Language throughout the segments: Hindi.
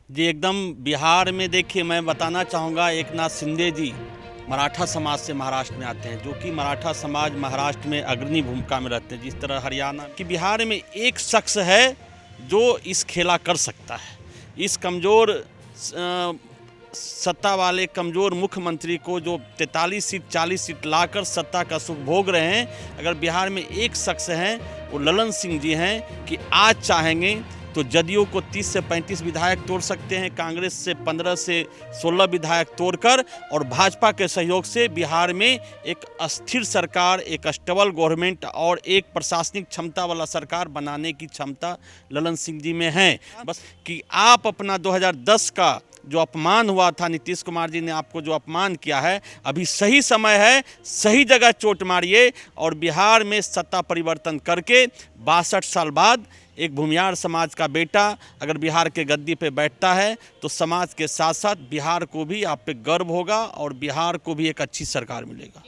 जी एकदम बिहार में देखिए मैं बताना चाहूँगा एक नाथ शिंदे जी मराठा समाज से महाराष्ट्र में आते हैं, जो कि मराठा समाज महाराष्ट्र में अग्रणी भूमिका में रहते हैं। जिस तरह हरियाणा कि बिहार में एक शख्स है जो इस खेला कर सकता है। इस कमज़ोर सत्ता वाले कमज़ोर मुख्यमंत्री को जो 43 सीट 40 सीट लाकर सत्ता का सुख भोग रहे हैं, अगर बिहार में एक शख्स हैं वो ललन सिंह जी हैं कि आज चाहेंगे तो जदयू को 30 से 35 विधायक तोड़ सकते हैं, कांग्रेस से 15 से 16 विधायक तोड़कर और भाजपा के सहयोग से बिहार में एक अस्थिर सरकार, एक स्टेबल गवर्नमेंट और एक प्रशासनिक क्षमता वाला सरकार बनाने की क्षमता ललन सिंह जी में है। बस कि आप अपना 2010 का जो अपमान हुआ था, नीतीश कुमार जी ने आपको जो अपमान किया है, अभी सही समय है, सही जगह चोट मारिए और बिहार में सत्ता परिवर्तन करके 62 साल बाद एक भूमियार समाज का बेटा अगर बिहार के गद्दी पे बैठता है तो समाज के साथ साथ बिहार को भी आप पे गर्व होगा और बिहार को भी एक अच्छी सरकार मिलेगा।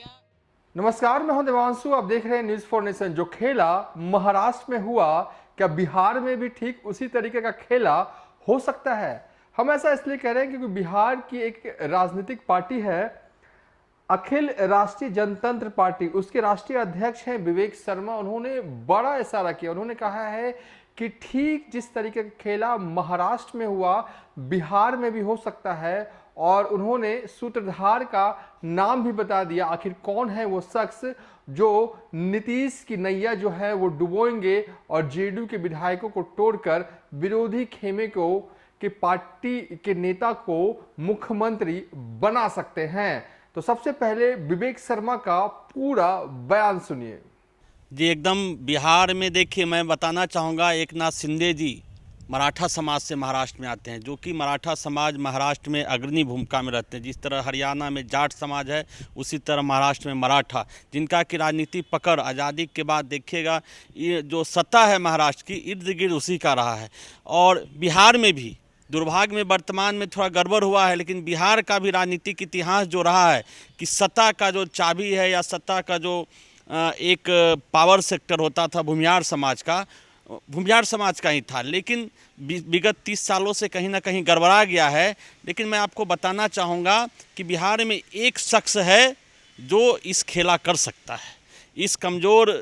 नमस्कार, मैं हूं देवांशु। आप देख रहे हैं न्यूज़ फॉर नेशन। जो खेला महाराष्ट्र में हुआ, क्या बिहार में भी ठीक उसी तरीके का खेला हो सकता है? हम ऐसा इसलिए कह रहे हैं क्योंकि बिहार की एक राजनीतिक पार्टी है, अखिल राष्ट्रीय जनतंत्र पार्टी। उसके राष्ट्रीय अध्यक्ष हैं विवेक शर्मा। उन्होंने बड़ा इशारा किया। उन्होंने कहा है कि ठीक जिस तरीके का खेला महाराष्ट्र में हुआ, बिहार में भी हो सकता है। और उन्होंने सूत्रधार का नाम भी बता दिया। आखिर कौन है वो शख्स जो नीतीश की नैया जो है वो डुबोएंगे और जेडीयू के विधायकों को तोड़कर विरोधी खेमे को कि पार्टी के नेता को मुख्यमंत्री बना सकते हैं। तो सबसे पहले विवेक शर्मा का पूरा बयान सुनिए। जी एकदम बिहार में देखिए मैं बताना चाहूँगा एक नाथ शिंदे जी मराठा समाज से महाराष्ट्र में आते हैं, जो कि मराठा समाज महाराष्ट्र में अग्रणी भूमिका में रहते हैं। जिस तरह हरियाणा में जाट समाज है, उसी तरह महाराष्ट्र में मराठा, जिनका कि राजनीति पकड़ आज़ादी के बाद देखिएगा ये जो सत्ता है महाराष्ट्र की इर्द गिर्द उसी का रहा है। और बिहार में भी दुर्भाग्य में वर्तमान में थोड़ा गड़बड़ हुआ है, लेकिन बिहार का भी राजनीतिक इतिहास जो रहा है कि सत्ता का जो चाबी है या सत्ता का जो एक पावर सेक्टर होता था भूमियार समाज का ही था, लेकिन विगत 30 सालों से कहीं ना कहीं गड़बड़ा गया है। लेकिन मैं आपको बताना चाहूँगा कि बिहार में एक शख्स है जो इस खेला कर सकता है। इस कमज़ोर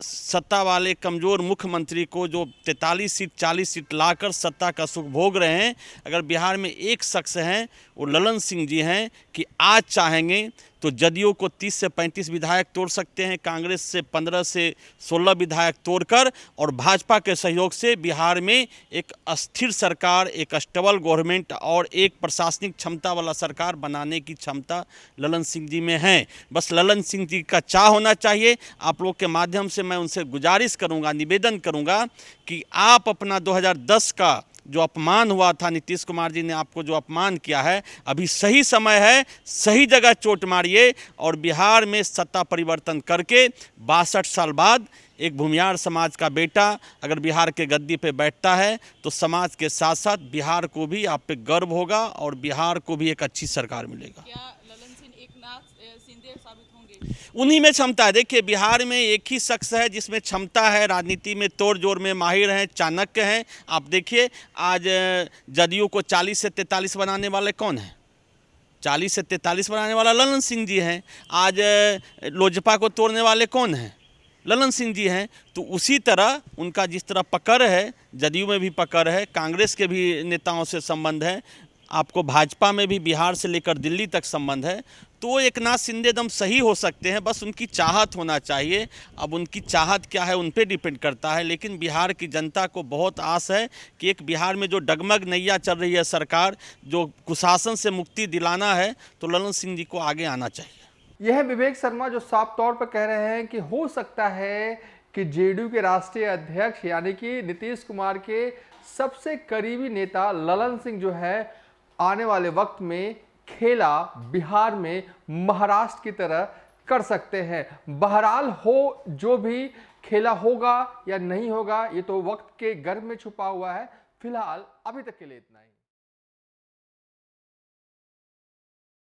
सत्ता वाले कमज़ोर मुख्यमंत्री को जो 43 सीट 40 सीट लाकर सत्ता का सुख भोग रहे हैं, अगर बिहार में एक शख्स हैं वो ललन सिंह जी हैं कि आज चाहेंगे तो जदयू को 30 से 35 विधायक तोड़ सकते हैं, कांग्रेस से 15 से 16 विधायक तोड़कर और भाजपा के सहयोग से बिहार में एक अस्थिर सरकार, एक स्टेबल गवर्नमेंट और एक प्रशासनिक क्षमता वाला सरकार बनाने की क्षमता ललन सिंह जी में है। बस ललन सिंह जी का चाह होना चाहिए। आप लोग के माध्यम से मैं उनसे गुजारिश करूंगा, निवेदन करूंगा कि आप अपना 2010 का जो अपमान हुआ था, नीतीश कुमार जी ने आपको जो अपमान किया है, अभी सही समय है, सही जगह चोट मारिए और बिहार में सत्ता परिवर्तन करके 62 साल बाद एक भूमियार समाज का बेटा अगर बिहार के गद्दी पे बैठता है तो समाज के साथ साथ बिहार को भी आप पे गर्व होगा और बिहार को भी एक अच्छी सरकार मिलेगा। क्या ललन सिंह एक नाथ शिंदे साबित होंगे? उन्हीं में क्षमता है। देखिए बिहार में एक ही शख्स है जिसमें क्षमता है, राजनीति में तोड़ जोड़ में माहिर हैं, चाणक्य हैं। आप देखिए आज जदयू को 40 से 43 बनाने वाले कौन हैं? 40 से 43 बनाने वाला ललन सिंह जी हैं। आज लोजपा को तोड़ने वाले कौन हैं? ललन सिंह जी हैं। तो उसी तरह उनका जिस तरह पकड़ है, जदयू में भी पकड़ है, कांग्रेस के भी नेताओं से संबंध है, आपको भाजपा में भी बिहार से लेकर दिल्ली तक संबंध है, तो एक नाथ शिंदे एकदम सही हो सकते हैं। बस उनकी चाहत होना चाहिए। अब उनकी चाहत क्या है उन पे डिपेंड करता है, लेकिन बिहार की जनता को बहुत आस है कि एक बिहार में जो डगमग नैया चल रही है सरकार, जो कुशासन से मुक्ति दिलाना है, तो ललन सिंह जी को आगे आना चाहिए। यह है विवेक शर्मा जो साफ तौर पर कह रहे हैं कि हो सकता है कि जेडीयू के राष्ट्रीय अध्यक्ष यानी कि नीतीश कुमार के सबसे करीबी नेता ललन सिंह जो है आने वाले वक्त में खेला बिहार में महाराष्ट्र की तरह कर सकते हैं। बहरहाल हो जो भी खेला होगा या नहीं होगा, ये तो वक्त के गर्भ में छुपा हुआ है। फिलहाल अभी तक के लिए इतना ही।